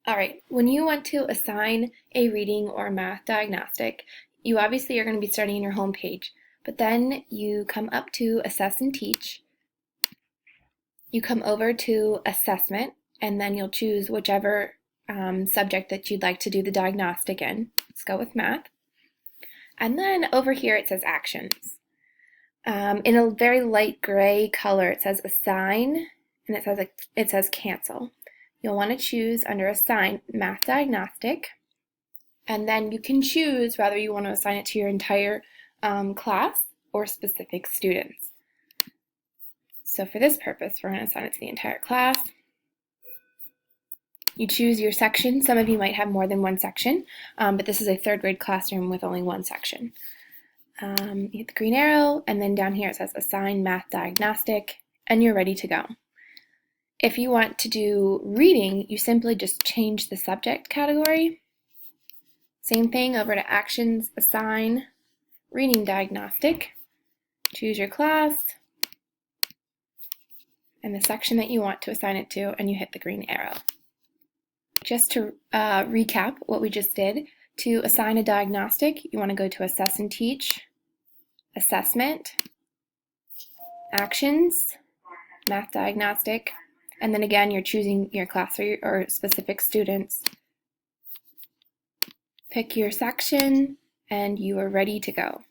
All right, when you want to assign a reading or math diagnostic, you obviously are going to be starting in your home page, but then you come up to Assess and Teach. You come over to Assessment, and then you'll choose whichever subject that you'd like to do the diagnostic in. Let's go with math. And then over here it says Actions. In a very light gray color, it says Assign, and it says Cancel. You'll want to choose under Assign Math Diagnostic, and then you can choose whether you want to assign it to your entire class or specific students. So for this purpose, we're going to assign it to the entire class. You choose your section. Some of you might have more than one section, but this is a third grade classroom with only one section. You hit the green arrow, and then down here it says Assign Math Diagnostic, and you're ready to go. If you want to do reading, you simply just change the subject category. Same thing over to Actions, Assign, Reading Diagnostic. Choose your class and the section that you want to assign it to, and you hit the green arrow. Just to recap what we just did, to assign a diagnostic, you want to go to Assess and Teach, Assessment, Actions, Math Diagnostic, and then again you're choosing your class or specific students. Pick your section and you are ready to go.